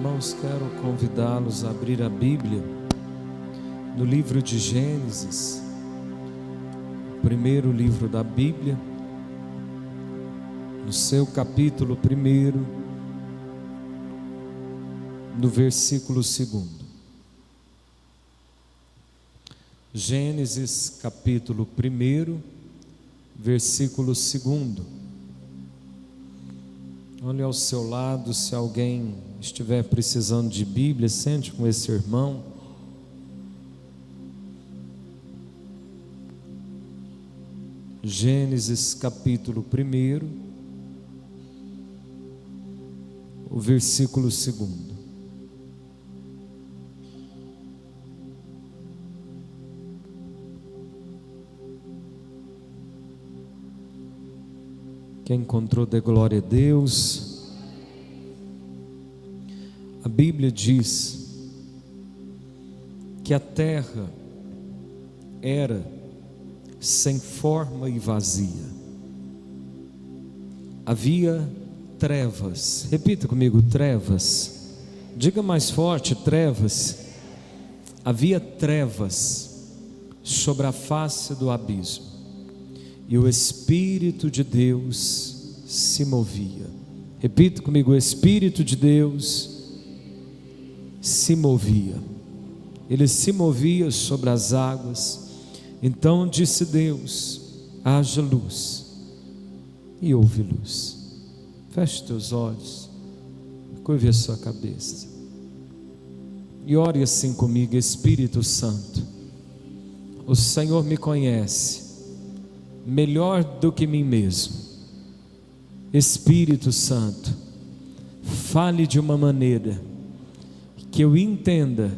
Irmãos, quero convidá-los a abrir a Bíblia no livro de Gênesis, o primeiro livro da Bíblia, no seu capítulo 1, no versículo 2. Gênesis capítulo 1, versículo 2. Olhe ao seu lado, se alguém estiver precisando de Bíblia, sente com esse irmão. Gênesis capítulo 1, o versículo 2. Quem encontrou, dê glória a Deus. A Bíblia diz que a terra era sem forma e vazia. Havia trevas. Repita comigo: trevas. Diga mais forte: trevas. Havia trevas sobre a face do abismo. E o Espírito de Deus se movia. Repita comigo: o Espírito de Deus se movia. Ele se movia sobre as águas. Então disse Deus: haja luz, e houve luz. Feche teus olhos, curve a sua cabeça e ore assim comigo. Espírito Santo, o Senhor me conhece melhor do que mim mesmo. Espírito Santo, fale de uma maneira que eu entenda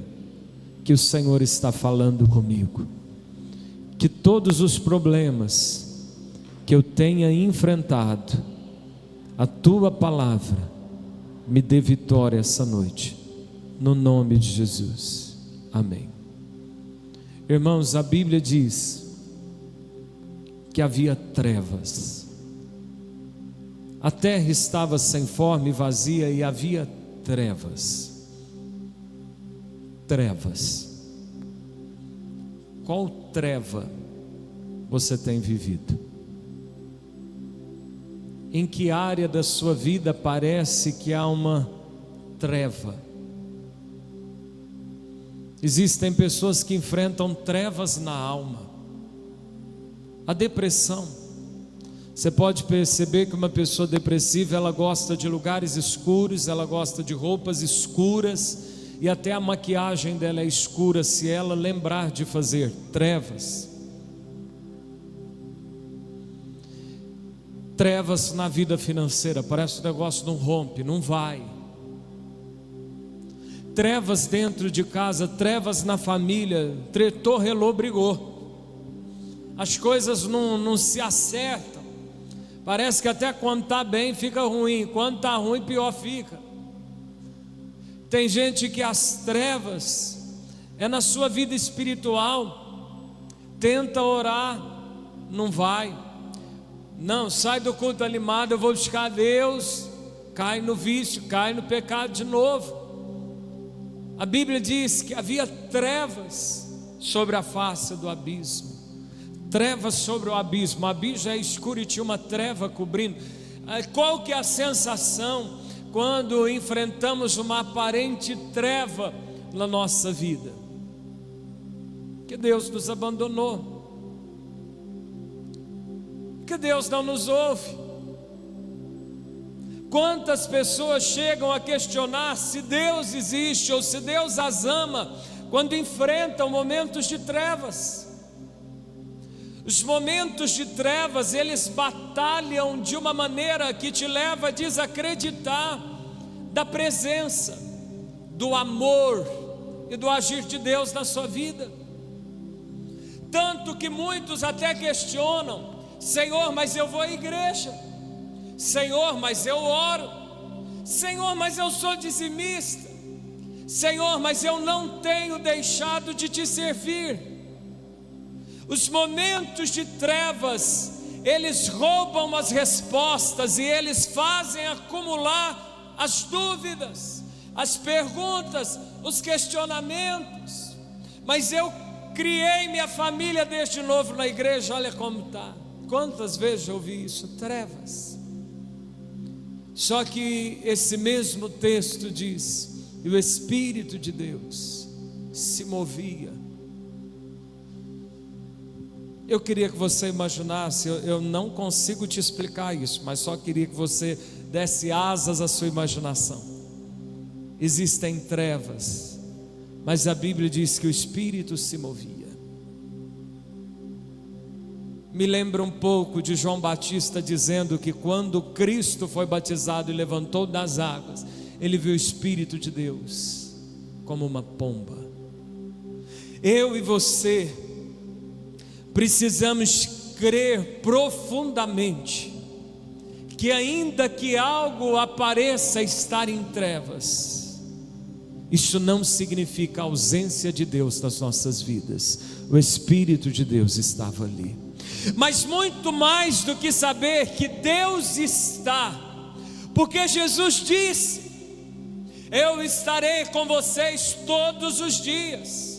que o Senhor está falando comigo, que todos os problemas que eu tenha enfrentado, a tua palavra me dê vitória essa noite, no nome de Jesus, amém. Irmãos, a Bíblia diz que havia trevas. A terra estava sem forma e vazia, e havia trevas. Trevas. Qual treva você tem vivido? Em que área da sua vida parece que há uma treva? Existem pessoas que enfrentam trevas na alma. A depressão. Você pode perceber que uma pessoa depressiva, ela gosta de lugares escuros, ela gosta de roupas escuras, e até a maquiagem dela é escura, se ela lembrar de fazer. Trevas. Trevas na vida financeira, parece que o negócio não rompe, não vai. Trevas dentro de casa, trevas na família, tretou, relou, brigou. As coisas não se acertam. Parece que até quando está bem fica ruim, quando está ruim pior fica. Tem gente que as trevas é na sua vida espiritual. Tenta orar, não vai. Não, sai do culto animado, eu vou buscar Deus. Cai no vício, cai no pecado de novo. A Bíblia diz que havia trevas sobre a face do abismo. Trevas sobre o abismo. O abismo é escuro e tinha uma treva cobrindo. Qual que é a sensação quando enfrentamos uma aparente treva na nossa vida? Que Deus nos abandonou, que Deus não nos ouve. Quantas pessoas chegam a questionar se Deus existe ou se Deus as ama quando enfrentam momentos de trevas. Os momentos de trevas, eles batalham de uma maneira que te leva a desacreditar da presença, do amor e do agir de Deus na sua vida. Tanto que muitos até questionam: Senhor, mas eu vou à igreja. Senhor, mas eu oro. Senhor, mas eu sou dizimista. Senhor, mas eu não tenho deixado de te servir. Os momentos de trevas, eles roubam as respostas e eles fazem acumular as dúvidas. as perguntas, os questionamentos. Mas eu criei minha família desde novo na igreja, olha como está. Quantas vezes eu ouvi isso? Trevas. Só que esse mesmo texto diz: e o Espírito de Deus se movia. Eu queria que você imaginasse, eu não consigo te explicar isso, mas só queria que você desse asas à sua imaginação. Existem trevas, mas a Bíblia diz que o Espírito se movia. Me lembra um pouco de João Batista dizendo que quando Cristo foi batizado e levantou das águas, ele viu o Espírito de Deus como uma pomba. Eu e você precisamos crer profundamente que ainda que algo apareça estar em trevas, isso não significa a ausência de Deus nas nossas vidas. O Espírito de Deus estava ali. Mas muito mais do que saber que Deus está, porque Jesus disse: eu estarei com vocês todos os dias.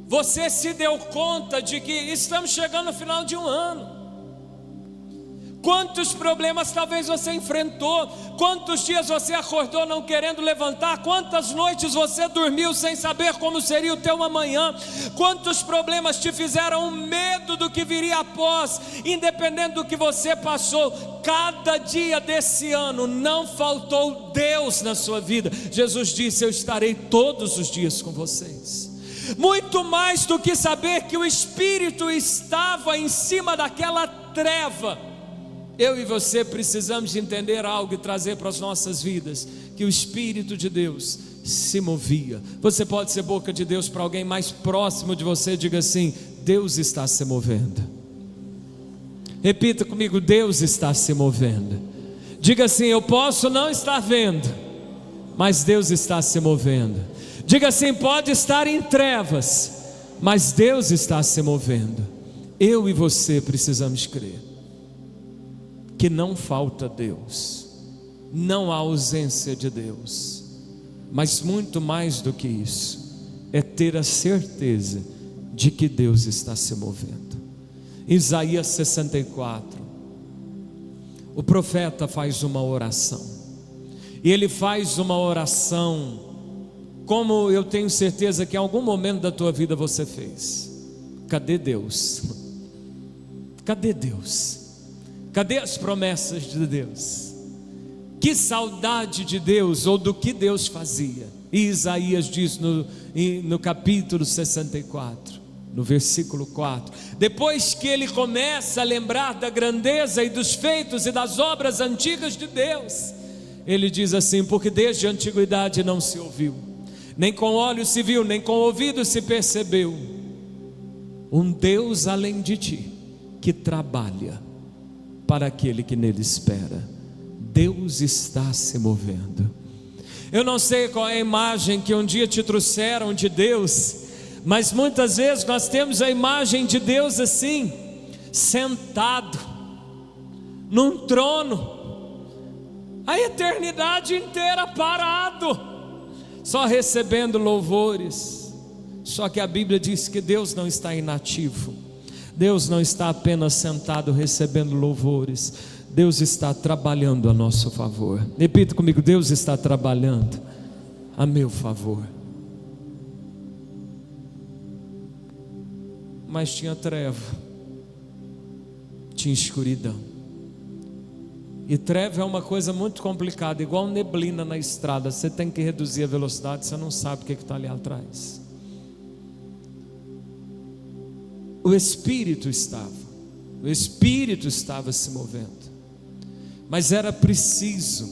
Você se deu conta de que estamos chegando no final de um ano? Quantos problemas talvez você enfrentou? Quantos dias você acordou não querendo levantar? Quantas noites você dormiu sem saber como seria o teu amanhã? Quantos problemas te fizeram medo do que viria após? Independente do que você passou, cada dia desse ano não faltou Deus na sua vida. Jesus disse: eu estarei todos os dias com vocês. Muito mais do que saber que o Espírito estava em cima daquela treva, eu e você precisamos entender algo e trazer para as nossas vidas, que o Espírito de Deus se movia. Você pode ser boca de Deus para alguém mais próximo de você, diga assim: Deus está se movendo. Repita comigo: Deus está se movendo. Diga assim: eu posso não estar vendo, mas Deus está se movendo. Diga assim: pode estar em trevas, mas Deus está se movendo. Eu e você precisamos crer que não falta Deus, não há ausência de Deus, mas muito mais do que isso, é ter a certeza de que Deus está se movendo. Isaías 64, o profeta faz uma oração, e ele faz uma oração como eu tenho certeza que em algum momento da tua vida você fez. Cadê Deus? Cadê Deus? Cadê as promessas de Deus? Que saudade de Deus, ou do que Deus fazia. E Isaías diz no capítulo 64, no versículo 4, depois que ele começa a lembrar da grandeza e dos feitos e das obras antigas de Deus, ele diz assim: porque desde a antiguidade não se ouviu, nem com olhos se viu, nem com ouvido se percebeu, um Deus além de ti, que trabalha para aquele que nele espera. Deus está se movendo. Eu não sei qual é a imagem que um dia te trouxeram de Deus, mas muitas vezes nós temos a imagem de Deus assim, sentado num trono, a eternidade inteira parado, só recebendo louvores. Só que a Bíblia diz que Deus não está inativo. Deus não está apenas sentado recebendo louvores. Deus está trabalhando a nosso favor. Repita comigo: Deus está trabalhando a meu favor. Mas tinha treva, tinha escuridão. E treva é uma coisa muito complicada, igual neblina na estrada. Você tem que reduzir a velocidade, você não sabe o que está ali atrás. O Espírito estava se movendo, mas era preciso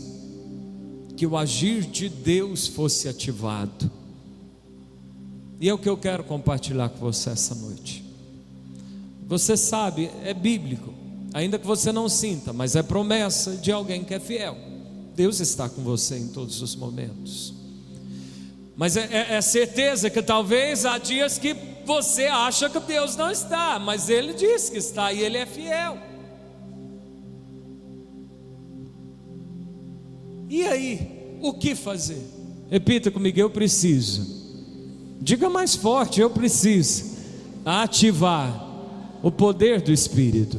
que o agir de Deus fosse ativado. E é o que eu quero compartilhar com você essa noite. Você sabe, é bíblico, ainda que você não sinta, mas é promessa de alguém que é fiel. Deus está com você em todos os momentos. Mas é certeza que talvez há dias que você acha que Deus não está, mas Ele diz que está, e Ele é fiel. E aí, o que fazer? Repita comigo: eu preciso. Diga mais forte: eu preciso ativar o poder do Espírito.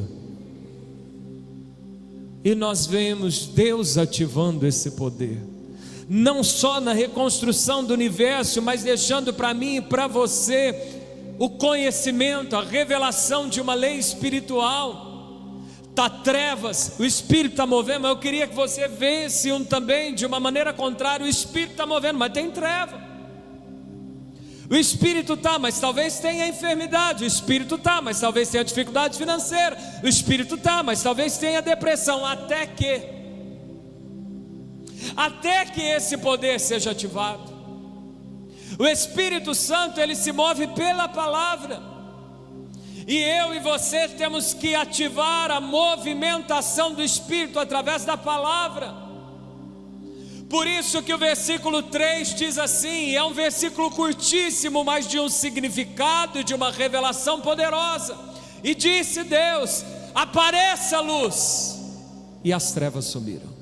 E nós vemos Deus ativando esse poder, não só na reconstrução do universo, mas deixando para mim e para você o conhecimento, a revelação de uma lei espiritual. Está trevas, o Espírito está movendo, mas eu queria que você visse também de uma maneira contrária: o Espírito está movendo, mas tem treva. O Espírito está, mas talvez tenha enfermidade. O Espírito está, mas talvez tenha dificuldade financeira. O Espírito está, mas talvez tenha depressão. Até que esse poder seja ativado. O Espírito Santo, ele se move pela palavra, e eu e você temos que ativar a movimentação do Espírito através da palavra. Por isso que o versículo 3 diz assim, é um versículo curtíssimo, mas de um significado e de uma revelação poderosa. E disse Deus: apareça a luz, e as trevas sumiram.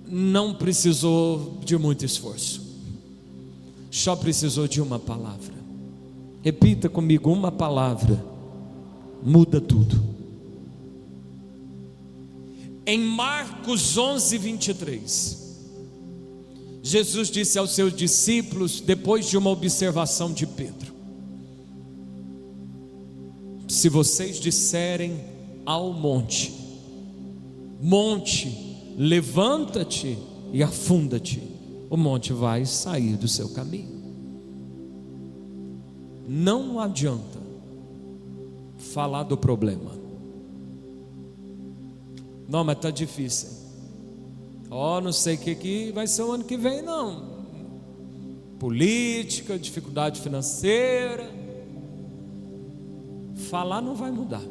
Não precisou de muito esforço, só precisou de uma palavra. Repita comigo: uma palavra muda tudo. Em Marcos 11, 23, Jesus disse aos seus discípulos, depois de uma observação de Pedro: se vocês disserem ao monte, monte, levanta-te e afunda-te, o monte vai sair do seu caminho. Não adianta falar do problema. Não, mas está difícil. Não sei o que vai ser o ano que vem, não. Política, dificuldade financeira. Falar não vai mudar.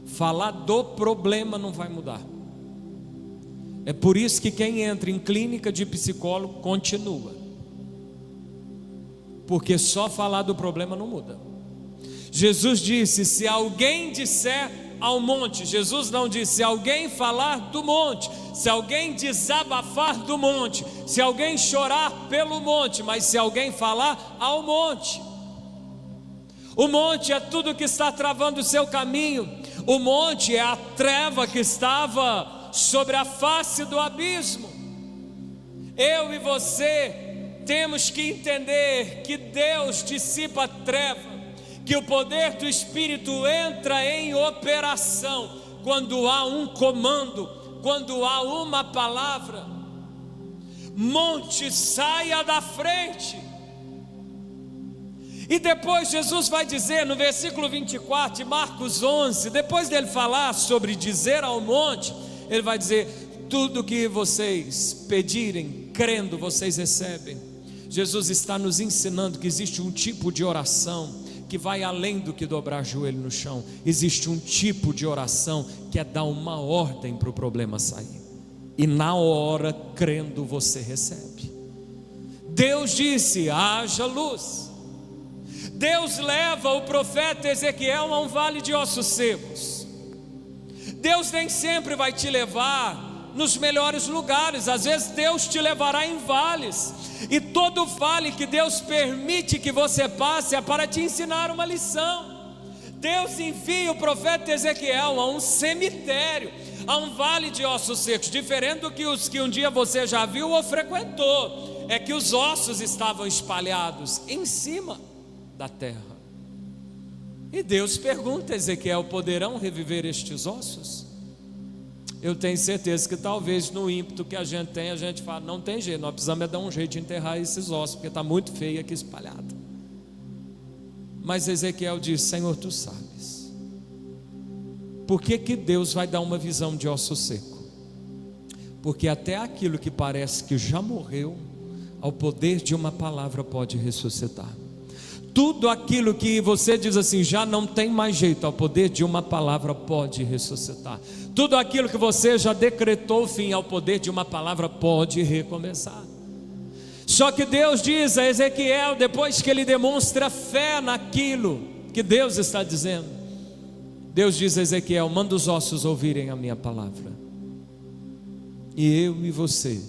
Falar do problema não vai mudar. É por isso que quem entra em clínica de psicólogo continua, porque só falar do problema não muda. Jesus disse: se alguém disser ao monte, Jesus não disse: se alguém falar do monte, se alguém desabafar do monte, se alguém chorar pelo monte, mas se alguém falar ao monte. O monte é tudo que está travando o seu caminho. O monte é a treva que estava sobre a face do abismo. Eu e você temos que entender que Deus dissipa a treva, que o poder do Espírito entra em operação quando há um comando, quando há uma palavra. Monte, saia da frente. E depois Jesus vai dizer no versículo 24 de Marcos 11, depois dele falar sobre dizer ao monte, ele vai dizer: tudo que vocês pedirem, crendo, vocês recebem. Jesus está nos ensinando que existe um tipo de oração que vai além do que dobrar joelho no chão. Existe um tipo de oração que é dar uma ordem para o problema sair, e na hora, crendo, você recebe. Deus disse: haja luz. Deus leva o profeta Ezequiel a um vale de ossos secos. Deus nem sempre vai te levar nos melhores lugares. Às vezes Deus te levará em vales, e todo vale que Deus permite que você passe é para te ensinar uma lição. Deus envia o profeta Ezequiel a um cemitério, a um vale de ossos secos, diferente do que os que um dia você já viu ou frequentou. É que os ossos estavam espalhados em cima da terra. E Deus pergunta a Ezequiel: poderão reviver estes ossos? Eu tenho certeza que talvez no ímpeto que a gente tem, a gente fala: não tem jeito, nós precisamos dar um jeito de enterrar esses ossos, porque está muito feio aqui espalhado. Mas Ezequiel diz: Senhor, tu sabes. Por que Deus vai dar uma visão de osso seco? Porque até aquilo que parece que já morreu, ao poder de uma palavra pode ressuscitar. Tudo aquilo que você diz assim, já não tem mais jeito, ao poder de uma palavra pode ressuscitar. Tudo aquilo que você já decretou o fim, ao poder de uma palavra pode recomeçar. Só que Deus diz a Ezequiel, depois que ele demonstra fé naquilo que Deus está dizendo, Deus diz a Ezequiel: manda os ossos ouvirem a minha palavra. E eu e você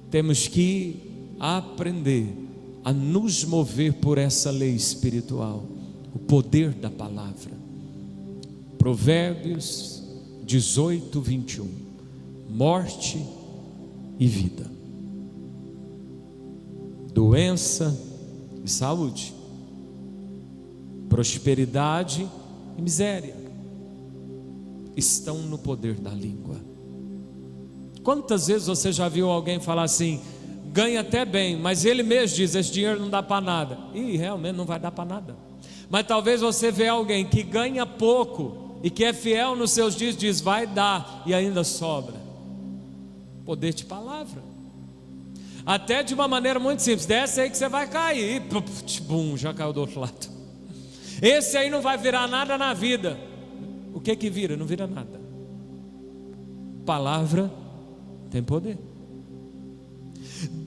temos que aprender a nos mover por essa lei espiritual, o poder da palavra. Provérbios 18, 21. Morte e vida, doença e saúde, prosperidade e miséria estão no poder da língua. Quantas vezes você já viu alguém falar assim: ganha até bem, mas ele mesmo diz: esse dinheiro não dá para nada. E realmente não vai dar para nada. Mas talvez você vê alguém que ganha pouco e que é fiel nos seus dias, diz: vai dar, e ainda sobra. Poder de palavra. Até de uma maneira muito simples: desce aí que você vai cair, bum, já caiu do outro lado. Esse aí não vai virar nada na vida. O que que vira? Não vira nada. Palavra tem poder.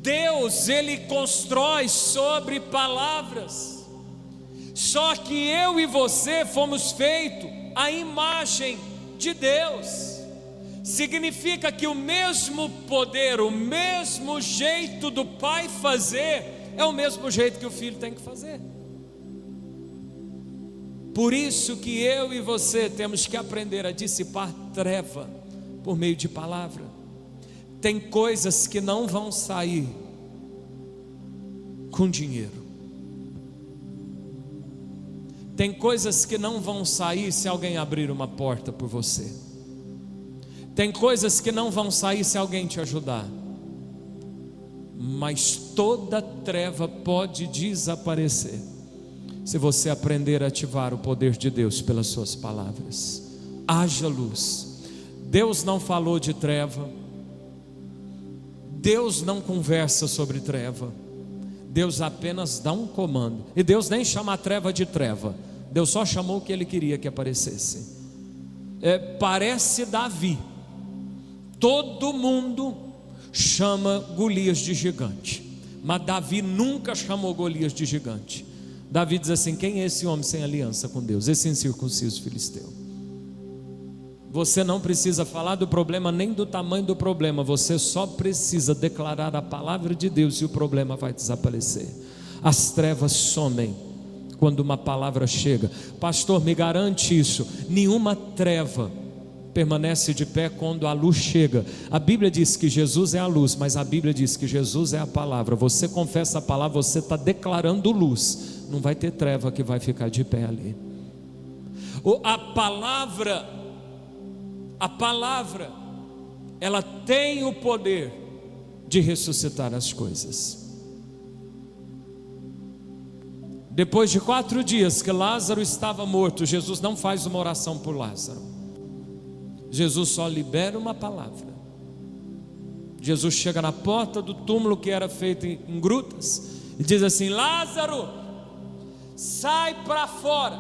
Deus, Ele constrói sobre palavras. Só que eu e você fomos feitos à imagem de Deus. Significa que o mesmo poder, o mesmo jeito do Pai fazer, é o mesmo jeito que o Filho tem que fazer. Por isso que eu e você temos que aprender a dissipar treva por meio de palavra. Tem coisas que não vão sair com dinheiro. Tem coisas que não vão sair se alguém abrir uma porta por você. Tem coisas que não vão sair se alguém te ajudar. Mas toda treva pode desaparecer se você aprender a ativar o poder de Deus pelas suas palavras. Haja luz. Deus não falou de treva. Deus não conversa sobre treva. Deus apenas dá um comando. E Deus nem chama a treva de treva. Deus só chamou o que Ele queria que aparecesse. Parece Davi. Todo mundo chama Golias de gigante, mas Davi nunca chamou Golias de gigante. Davi diz assim: quem é esse homem sem aliança com Deus? Esse incircunciso filisteu. Você não precisa falar do problema nem do tamanho do problema. Você só precisa declarar a palavra de Deus e o problema vai desaparecer. As trevas somem quando uma palavra chega. Pastor, me garante isso. Nenhuma treva permanece de pé quando a luz chega. A Bíblia diz que Jesus é a luz, mas a Bíblia diz que Jesus é a palavra. Você confessa a palavra, você está declarando luz. Não vai ter treva que vai ficar de pé ali. A palavra, ela tem o poder de ressuscitar as coisas. Depois de 4 dias que Lázaro estava morto, Jesus não faz uma oração por Lázaro. Jesus só libera uma palavra. Jesus chega na porta do túmulo que era feito em grutas e diz assim: Lázaro, sai para fora.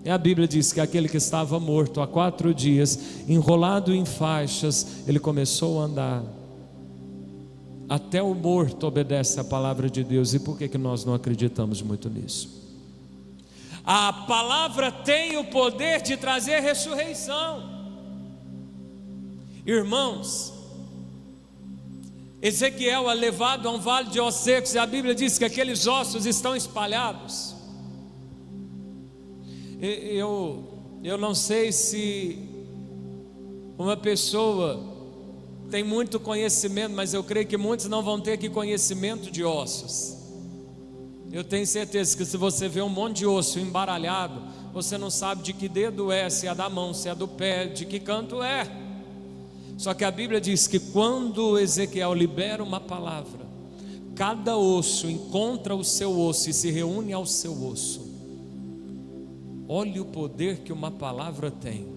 E a Bíblia diz que aquele que estava morto há 4 dias, enrolado em faixas, ele começou a andar. Até o morto obedece à palavra de Deus. E por que nós não acreditamos muito nisso? A palavra tem o poder de trazer ressurreição. Irmãos, Ezequiel é levado a um vale de ossos secos, e a Bíblia diz que aqueles ossos estão espalhados. Eu não sei se uma pessoa tem muito conhecimento, mas eu creio que muitos não vão ter aqui conhecimento de ossos. Eu tenho certeza que se você vê um monte de osso embaralhado, você não sabe de que dedo é, se é da mão, se é do pé, de que canto é. Só que a Bíblia diz que quando Ezequiel libera uma palavra, cada osso encontra o seu osso e se reúne ao seu osso. Olhe o poder que uma palavra tem.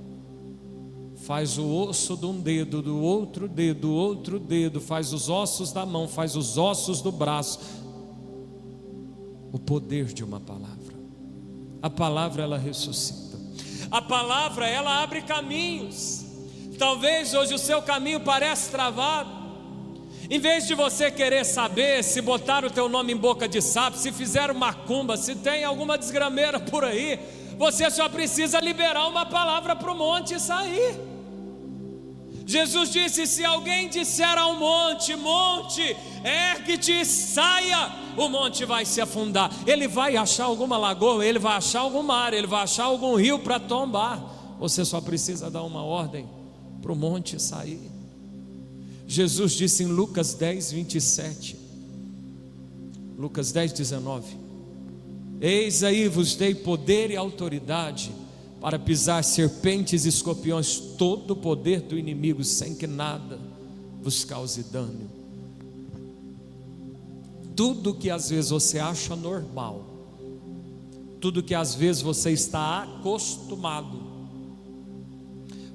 Faz o osso de um dedo, do outro dedo, faz os ossos da mão, faz os ossos do braço. O poder de uma palavra. A palavra, ela ressuscita. A palavra, ela abre caminhos. Talvez hoje o seu caminho pareça travado. Em vez de você querer saber se botar o teu nome em boca de sapo, se fizeram macumba, se tem alguma desgrameira por aí, você só precisa liberar uma palavra para o monte sair. Jesus disse: se alguém disser ao monte: monte, ergue-te e saia, o monte vai se afundar. Ele vai achar alguma lagoa, ele vai achar algum mar, ele vai achar algum rio para tombar. Você só precisa dar uma ordem para o monte sair. Jesus disse em Lucas 10, 27, Lucas 10, 19: eis aí vos dei poder e autoridade para pisar serpentes e escorpiões, todo o poder do inimigo, sem que nada vos cause dano. Tudo que às vezes você acha normal, tudo que às vezes você está acostumado,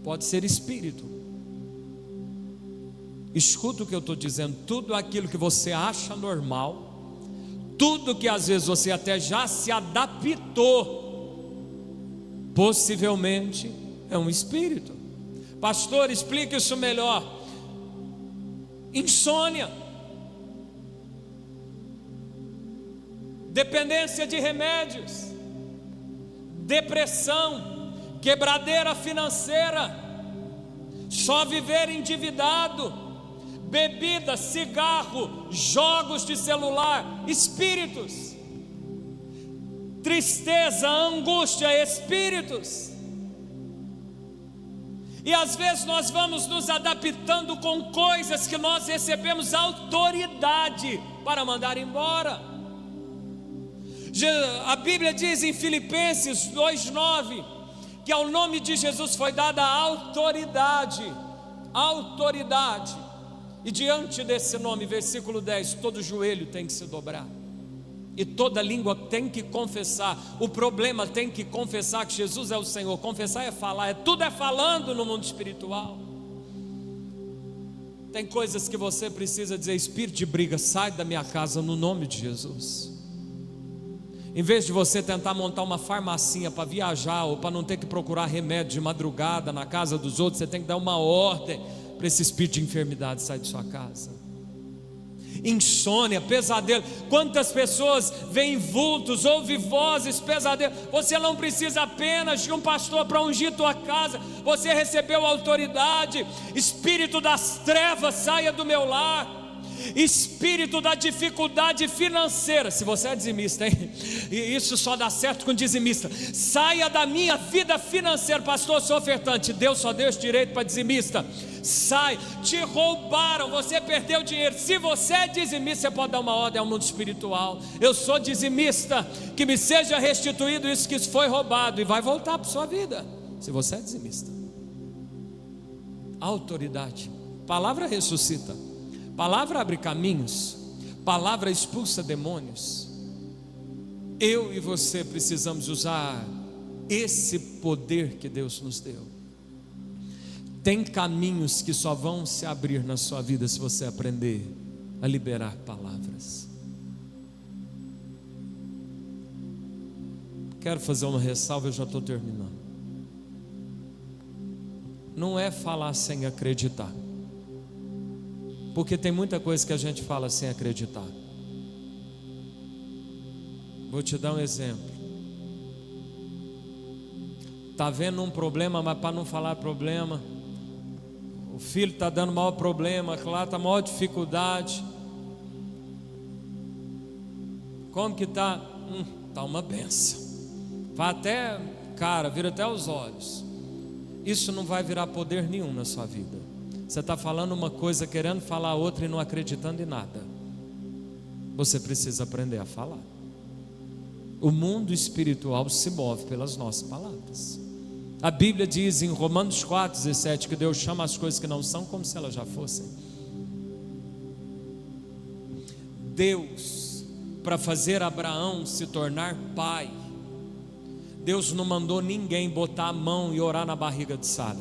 pode ser espírito. Escuta o que eu estou dizendo. Tudo aquilo que você acha normal, tudo que às vezes você até já se adaptou, possivelmente é um espírito. Pastor, explique isso melhor. Insônia, dependência de remédios, depressão, quebradeira financeira, só viver endividado, bebida, cigarro, jogos de celular, espíritos. Tristeza, angústia, espíritos. E às vezes nós vamos nos adaptando com coisas que nós recebemos autoridade para mandar embora. A Bíblia diz em Filipenses 2:9 que ao nome de Jesus foi dada autoridade. Autoridade. E diante desse nome, versículo 10, todo joelho tem que se dobrar e toda língua tem que confessar. O problema tem que confessar que Jesus é o Senhor. Confessar é falar, tudo é falando no mundo espiritual. Tem coisas que você precisa dizer: espírito de briga, sai da minha casa no nome de Jesus. Em vez de você tentar montar uma farmacinha para viajar, ou para não ter que procurar remédio de madrugada na casa dos outros, você tem que dar uma ordem para esse espírito de enfermidade sair de sua casa. Insônia, pesadelo. Quantas pessoas veem vultos, ouvem vozes, pesadelo. Você não precisa apenas de um pastor para ungir tua casa. Você recebeu autoridade. Espírito das trevas, saia do meu lar. Espírito da dificuldade financeira. Se você é dizimista, hein? E isso só dá certo com dizimista. Saia da minha vida financeira. Pastor, eu sou ofertante. Deus só deu esse direito para dizimista. Sai, te roubaram, você perdeu dinheiro. Se você é dizimista, você pode dar uma ordem ao mundo espiritual: eu sou dizimista, que me seja restituído isso que foi roubado, e vai voltar para sua vida. Se você é dizimista, autoridade. Palavra ressuscita, palavra abre caminhos, palavra expulsa demônios. Eu e você precisamos usar esse poder que Deus nos deu. Tem caminhos que só vão se abrir na sua vida se você aprender a liberar palavras. Quero fazer uma ressalva, eu já estou terminando. Não é falar sem acreditar, porque tem muita coisa que a gente fala sem acreditar. Vou te dar um exemplo. Está vendo um problema, mas para não falar problema, o filho está dando maior problema, lá está maior dificuldade. Como que está? Está uma benção. Vai até, cara, vira até os olhos. Isso não vai virar poder nenhum na sua vida. Você está falando uma coisa, querendo falar outra e não acreditando em nada. Você precisa aprender a falar. O mundo espiritual se move pelas nossas palavras. A Bíblia diz em Romanos 4:17 que Deus chama as coisas que não são como se elas já fossem. Deus, para fazer Abraão se tornar pai, Deus não mandou ninguém botar a mão e orar na barriga de Sara.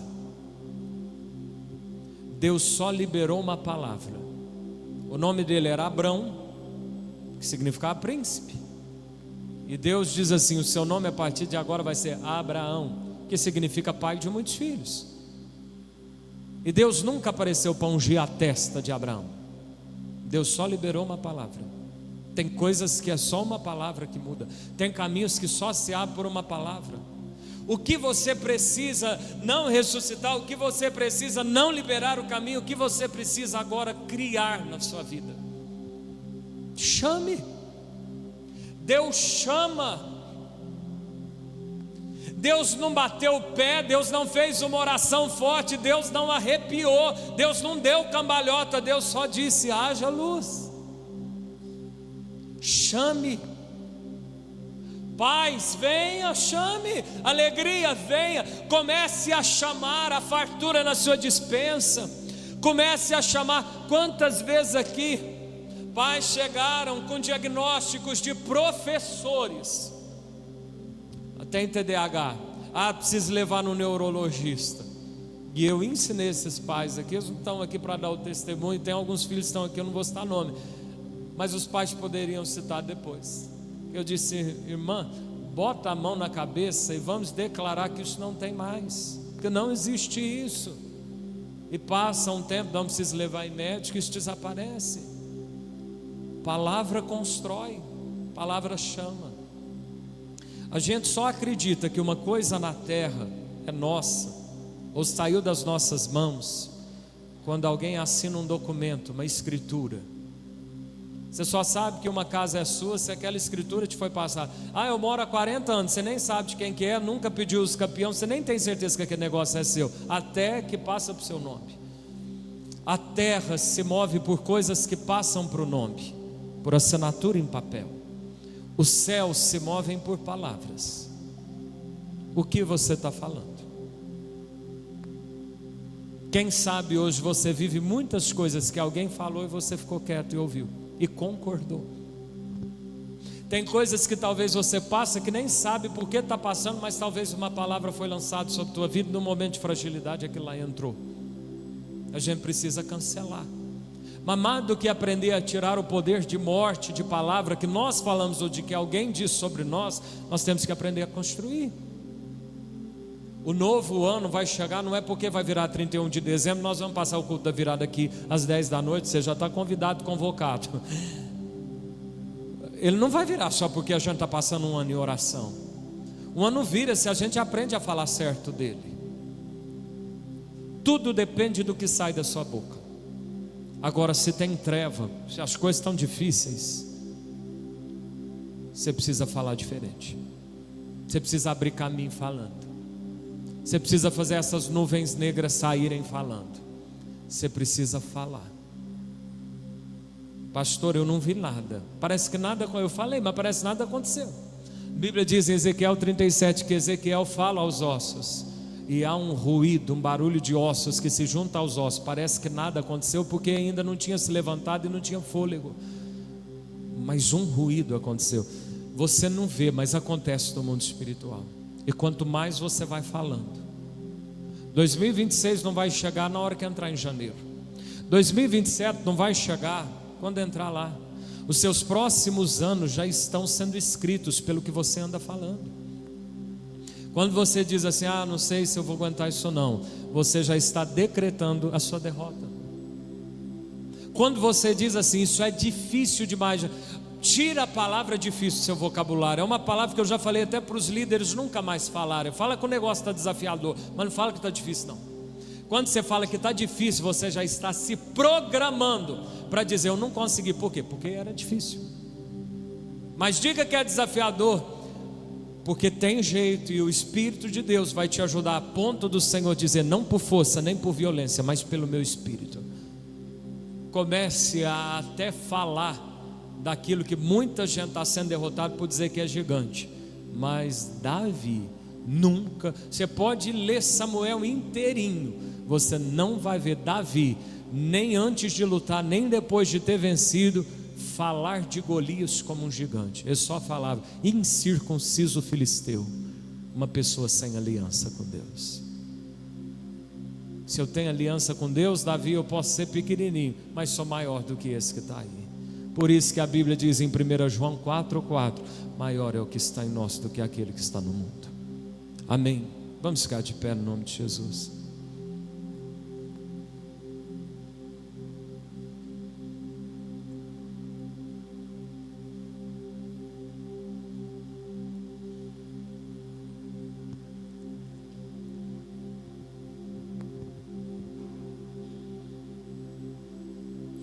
Deus só liberou uma palavra. O nome dele era Abrão, que significava príncipe. E Deus diz assim: o seu nome a partir de agora vai ser Abraão, que significa pai de muitos filhos. E Deus nunca apareceu para ungir a testa de Abraão. Deus só liberou uma palavra. Tem coisas que é só uma palavra que muda. Tem caminhos que só se abrem por uma palavra. o que você precisa não ressuscitar, o que você precisa não liberar o caminho, o que você precisa agora criar na sua vida. Chame. Deus chama. Deus não bateu o pé, Deus não fez uma oração forte, Deus não arrepiou, Deus não deu cambalhota, Deus só disse: haja luz. Chame. Paz, venha, chame. Alegria, venha. Comece a chamar a fartura na sua despensa. Comece a chamar. Quantas vezes aqui pais chegaram com diagnósticos de professores, tem TDAH, precisa levar no neurologista. E eu ensinei esses pais aqui, eles não estão aqui para dar o testemunho, tem alguns filhos que estão aqui, eu não vou citar nome, mas os pais poderiam citar depois. Eu disse: irmã, bota a mão na cabeça e vamos declarar que isso não tem mais, que não existe isso. E passa um tempo, não precisa levar em médico, isso desaparece. Palavra constrói, palavra chama. A gente só acredita que uma coisa na terra é nossa, ou saiu das nossas mãos, quando alguém assina um documento, uma escritura. Você só sabe que uma casa é sua se aquela escritura te foi passada. Eu moro há 40 anos, você nem sabe de quem que é, nunca pediu os campeões, você nem tem certeza que aquele negócio é seu, até que passa para o seu nome. A terra se move por coisas que passam para o nome, por assinatura em papel. Os céus se movem por palavras. O que você está falando? Quem sabe hoje você vive muitas coisas que alguém falou e você ficou quieto e ouviu e concordou. Tem coisas que talvez você passa que nem sabe por que está passando, mas talvez uma palavra foi lançada sobre a tua vida, num momento de fragilidade aquilo lá entrou. A gente precisa cancelar. Mas mais do que aprender a tirar o poder de morte, de palavra que nós falamos ou de que alguém diz sobre nós, nós temos que aprender a construir. O novo ano vai chegar, não é porque vai virar 31 de dezembro, nós vamos passar o culto da virada aqui às 10 da noite, você já está convidado, convocado. Ele não vai virar só porque a gente está passando um ano em oração. Um ano vira se a gente aprende a falar certo dele. Tudo depende do que sai da sua boca. Agora, se tem treva, se as coisas estão difíceis, você precisa falar diferente. Você precisa abrir caminho falando. Você precisa fazer essas nuvens negras saírem falando. Você precisa falar. Pastor, eu não vi nada. Parece que nada, eu falei, mas parece que nada aconteceu. A Bíblia diz em Ezequiel 37 que Ezequiel fala aos ossos, e há um ruído, um barulho de ossos que se junta aos ossos. Parece que nada aconteceu porque ainda não tinha se levantado e não tinha fôlego. Mas um ruído aconteceu. Você não vê, mas acontece no mundo espiritual. E quanto mais você vai falando, 2026 não vai chegar na hora que entrar em janeiro. 2027 não vai chegar quando entrar lá. Os seus próximos anos já estão sendo escritos pelo que você anda falando. Quando você diz assim, não sei se eu vou aguentar isso ou não, você já está decretando a sua derrota. Quando você diz assim, isso é difícil demais, tira a palavra difícil do seu vocabulário. É uma palavra que eu já falei até para os líderes nunca mais falarem. Fala que o negócio está desafiador, mas não fala que está difícil não. Quando você fala que está difícil, você já está se programando para dizer, eu não consegui. Por quê? Porque era difícil. Mas diga que é desafiador, porque tem jeito, e o Espírito de Deus vai te ajudar, a ponto do Senhor dizer, não por força, nem por violência, mas pelo meu Espírito. Comece a até falar daquilo que muita gente está sendo derrotado por dizer que é gigante. Mas Davi nunca, você pode ler Samuel inteirinho, você não vai ver Davi, nem antes de lutar, nem depois de ter vencido, falar de Golias como um gigante. Ele só falava, incircunciso filisteu, uma pessoa sem aliança com Deus. Se eu tenho aliança com Deus, Davi, eu posso ser pequenininho, mas sou maior do que esse que está aí. Por isso que a Bíblia diz em 1 João 4,4, maior é o que está em nós do que aquele que está no mundo. Amém. Vamos ficar de pé no nome de Jesus.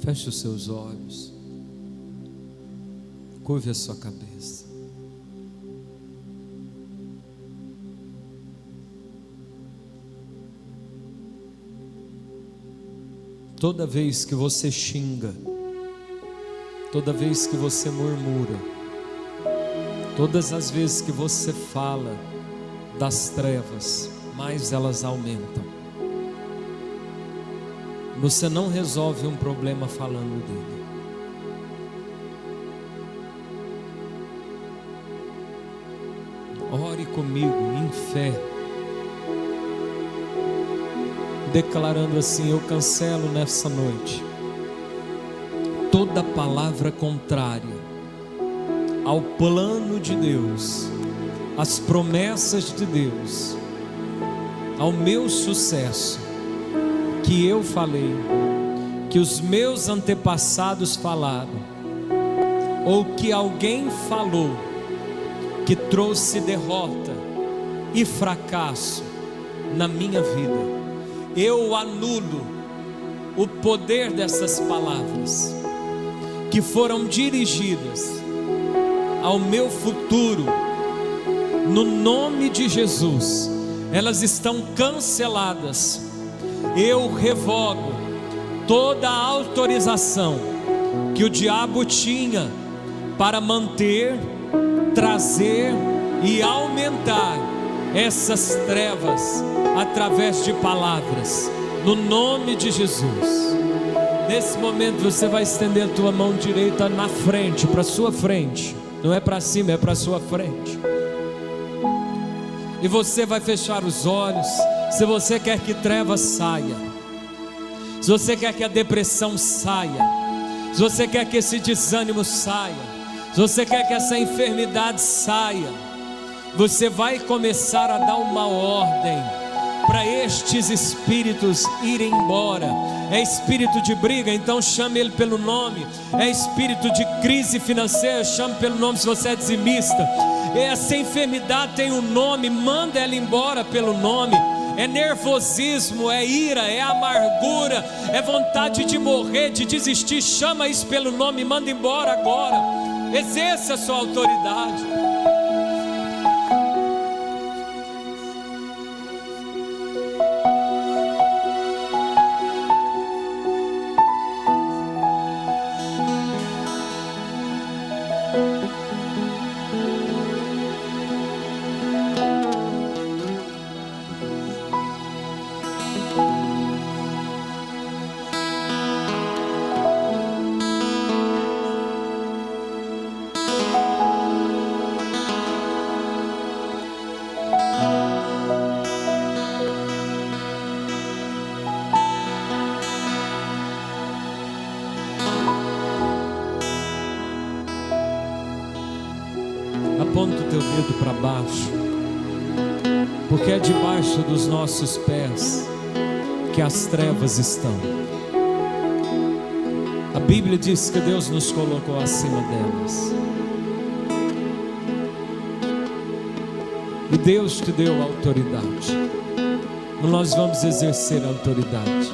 Feche os seus olhos. Curve a sua cabeça. Toda vez que você xinga, toda vez que você murmura, todas as vezes que você fala das trevas, mais elas aumentam. Você não resolve um problema falando dele. Ore comigo em fé, declarando assim: eu cancelo nessa noite toda palavra contrária ao plano de Deus, às promessas de Deus, ao meu sucesso, que eu falei, que os meus antepassados falaram, ou que alguém falou, que trouxe derrota e fracasso na minha vida. Eu anulo o poder dessas palavras que foram dirigidas ao meu futuro. No nome de Jesus, elas estão canceladas. Eu revogo toda a autorização que o diabo tinha para manter, trazer e aumentar essas trevas através de palavras, no nome de Jesus. Nesse momento você vai estender a tua mão direita na frente, para sua frente, não é para cima, é para sua frente, e você vai fechar os olhos. Se você quer que trevas saia, se você quer que a depressão saia, se você quer que esse desânimo saia, se você quer que essa enfermidade saia, você vai começar a dar uma ordem para estes espíritos irem embora. É espírito de briga, então chame ele pelo nome. É espírito de crise financeira, chame pelo nome se você é dizimista. Essa enfermidade tem um nome, manda ela embora pelo nome. É nervosismo, é ira, é amargura, é vontade de morrer, de desistir. Chama isso pelo nome, manda embora agora. Exerça a sua autoridade. Aponta o teu dedo para baixo, porque é debaixo dos nossos pés que as trevas estão. A Bíblia diz que Deus nos colocou acima delas, e Deus te deu autoridade. Nós vamos exercer a autoridade.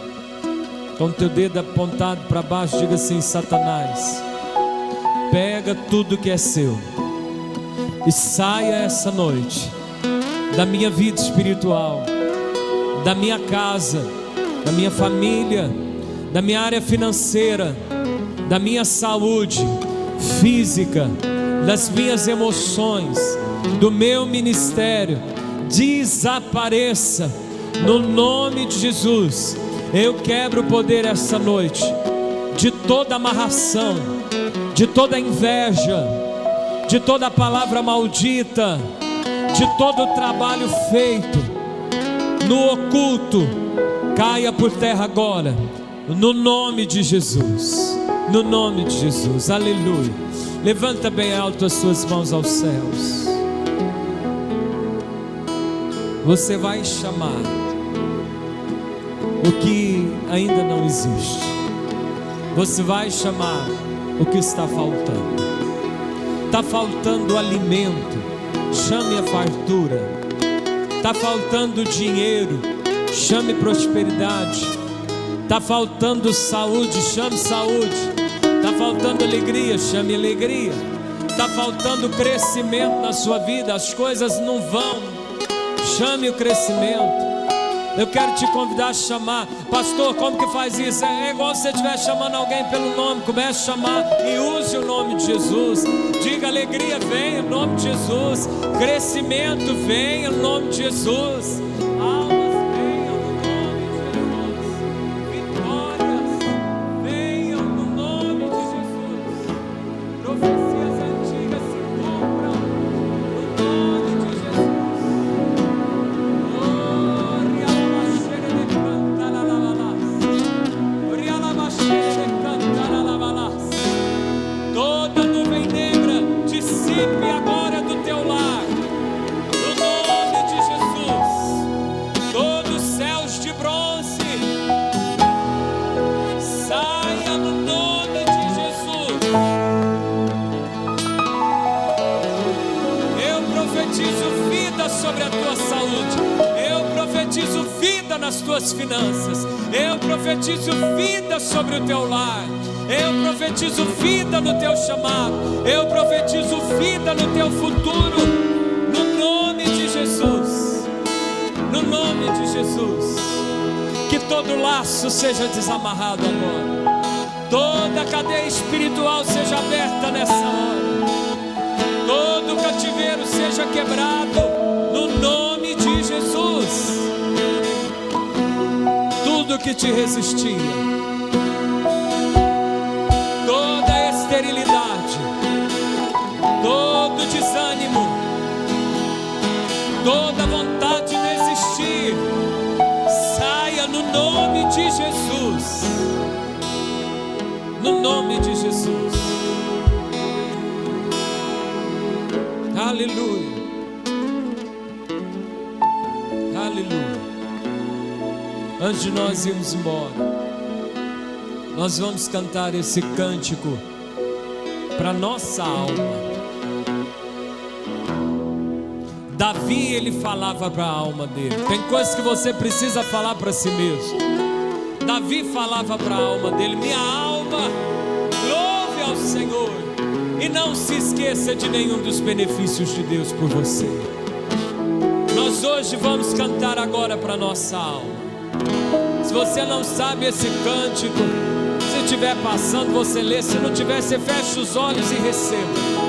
Com o teu dedo apontado para baixo, diga assim: Satanás, pega tudo que é seu e saia essa noite da minha vida espiritual, da minha casa, da minha família, da minha área financeira, da minha saúde física, das minhas emoções, do meu ministério. Desapareça no nome de Jesus. Eu quebro o poder essa noite de toda amarração, de toda inveja, de toda palavra maldita, de todo trabalho feito no oculto. Caia por terra agora, no nome de Jesus, no nome de Jesus. Aleluia. Levanta bem alto as suas mãos aos céus. Você vai chamar o que ainda não existe. Você vai chamar o que está faltando. Está faltando alimento, chame a fartura. Está faltando dinheiro, chame prosperidade. Está faltando saúde, chame saúde. Está faltando alegria, chame alegria. Está faltando crescimento na sua vida, as coisas não vão, chame o crescimento. Eu quero te convidar a chamar. Pastor, como que faz isso? É igual se você estiver chamando alguém pelo nome. Comece a chamar e use o nome de Jesus. Diga: alegria vem em nome de Jesus, crescimento vem em nome de Jesus, almas venham no nome de Jesus, vitórias venham no nome de Jesus, profecias antigas se cumpram no nome de Jesus. Toda nuvem negra dissipe agora do teu lar, no nome de Jesus. Todos os céus de bronze saia no nome de Jesus. Eu profetizo vida sobre a tua saúde. Eu profetizo vida nas tuas finanças. Eu profetizo vida sobre o teu lar. Eu profetizo vida no teu chamado. Eu profetizo vida no teu futuro, no nome de Jesus. No nome de Jesus. Que todo laço seja desamarrado agora. Toda cadeia espiritual seja aberta nessa hora. Todo cativeiro seja quebrado no nome de Jesus. Tudo que te resistia, toda esterilidade, todo desânimo, toda vontade de desistir, saia no nome de Jesus. No nome de Jesus. Aleluia. Aleluia. Antes de nós irmos embora, nós vamos cantar esse cântico para nossa alma. Davi, ele falava para a alma dele. Tem coisas que você precisa falar para si mesmo. Davi falava para a alma dele: minha alma, louve ao Senhor, e não se esqueça de nenhum dos benefícios de Deus por você. Nós hoje vamos cantar agora para nossa alma. Se você não sabe esse cântico, se estiver passando, você lê. Se não tiver, você fecha os olhos e receba.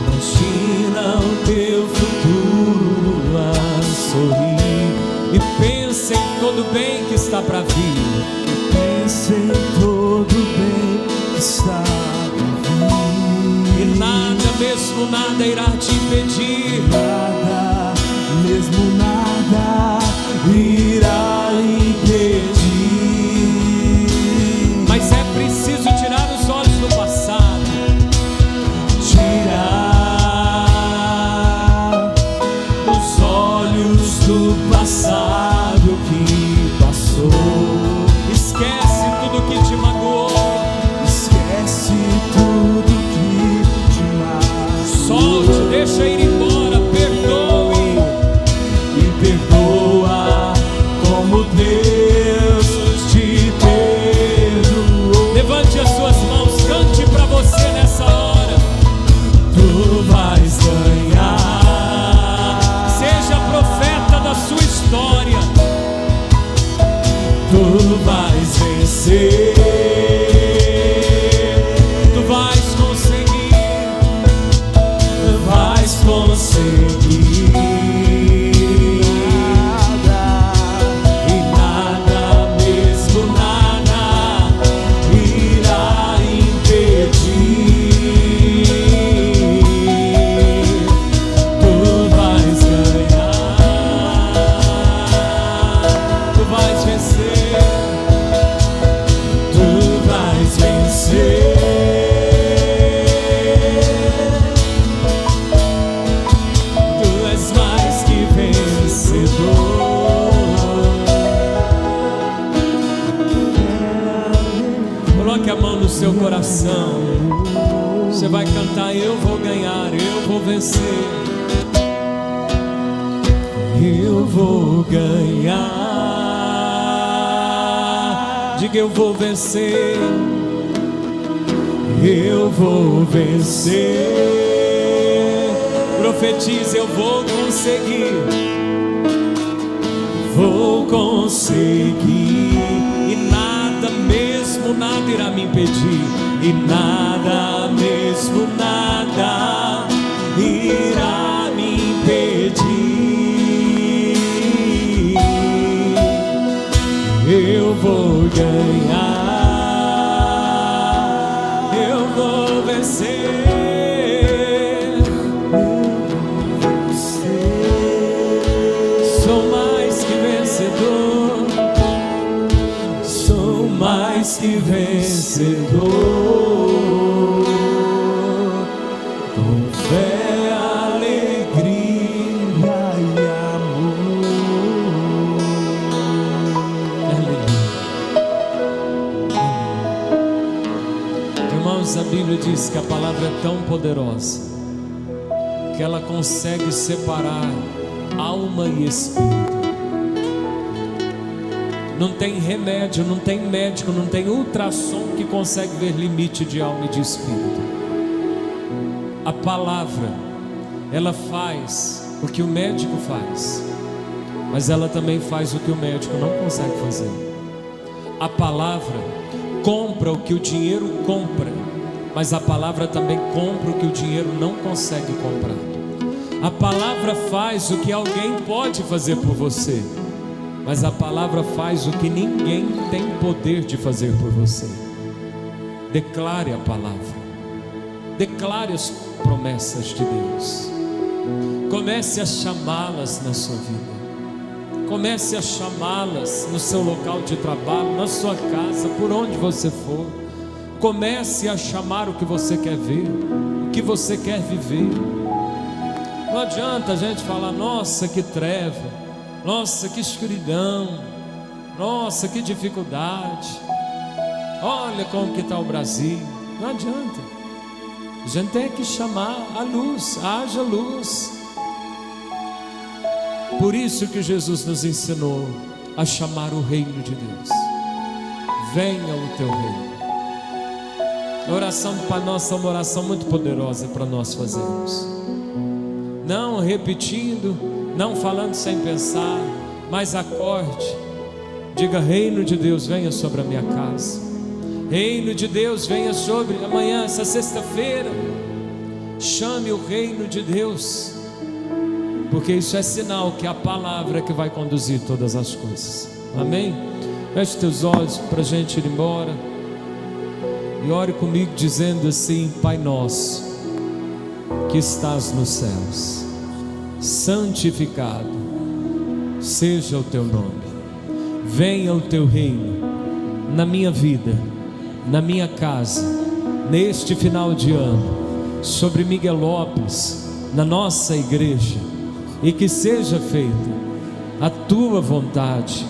Imagina o teu futuro a sorrir, E pensa em todo o bem que está para vir. pensa em todo o bem que está por vir. E nada, mesmo nada, irá te impedir. Nada, mesmo nada, irá impedir. Mas é preciso tirar os olhos do passado. Tirar os olhos do passado que passou. Esquece tudo que te magoou. Esquece tudo que te magoou. Solte, deixa ir embora, perdoe. E perdoa como Deus te perdoou. Levante as suas mãos, cante para você nessa hora. Tu vais ganhar. Seja profeta da sua história. Tu vais vencer. Tu vais conseguir. Vais conseguir. Nada, e nada, mesmo nada, irá impedir. Tu vais ganhar. Tu vais vencer. Tu vais vencer. Tu oração. Você vai cantar: eu vou ganhar, eu vou vencer. Eu vou ganhar. Diga: eu vou vencer. Eu vou vencer. Profetize: eu vou conseguir. Vou conseguir. E nada, mesmo nada irá me impedir. E nada, mesmo nada irá me impedir. Eu vou ganhar. Eu vou vencer. Sou mais que vencedor. Sou mais que vencedor. Com fé, alegria e amor. Irmãos, a Bíblia diz que a palavra é tão poderosa que ela consegue separar alma e espírito. Não tem remédio, não tem médico, não tem ultrassom que consegue ver limite de alma e de espírito. A palavra, ela faz o que o médico faz, mas ela também faz o que o médico não consegue fazer. A palavra compra o que o dinheiro compra, mas a palavra também compra o que o dinheiro não consegue comprar. A palavra faz o que alguém pode fazer por você, mas a palavra faz o que ninguém tem poder de fazer por você. Declare a palavra. Declare as promessas de Deus. Comece a chamá-las na sua vida. Comece a chamá-las no seu local de trabalho, na sua casa, por onde você for. Comece a chamar o que você quer ver, o que você quer viver. Não adianta a gente falar: nossa, que treva, nossa, que escuridão, nossa, que dificuldade, olha como que está o Brasil. Não adianta. A gente tem que chamar a luz. Haja luz. Por isso que Jesus nos ensinou a chamar o reino de Deus. Venha o teu reino. A oração do Pai Nosso é uma oração muito poderosa para nós fazermos. Não repetindo, não falando sem pensar, mas acorde. Diga: reino de Deus, venha sobre a minha casa. Reino de Deus, venha sobre amanhã, essa sexta-feira. Chame o reino de Deus, porque isso é sinal que a palavra é que vai conduzir todas as coisas. Amém? Feche teus olhos para a gente ir embora e ore comigo dizendo assim: Pai nosso que estás nos céus, santificado seja o teu nome. Venha o teu reino na minha vida, na minha casa, neste final de ano, sobre Miguelópolis, na nossa igreja, e que seja feita a tua vontade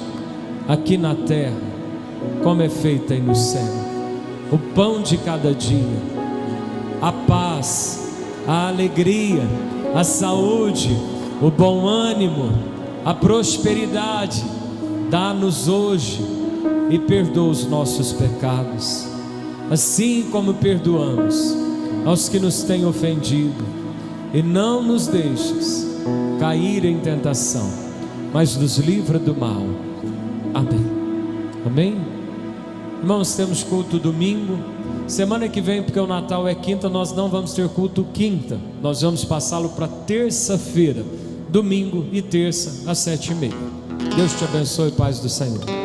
aqui na terra, como é feita aí no céu. O pão de cada dia, a paz, a alegria, a saúde, o bom ânimo, a prosperidade, dá-nos hoje e perdoa os nossos pecados, assim como perdoamos aos que nos têm ofendido, e não nos deixes cair em tentação, mas nos livra do mal. Amém. Amém. Irmãos, temos culto domingo. Semana que vem, porque o Natal é quinta, nós não vamos ter culto quinta. Nós vamos passá-lo para terça-feira, domingo e terça às 7h30. Deus te abençoe, paz do Senhor.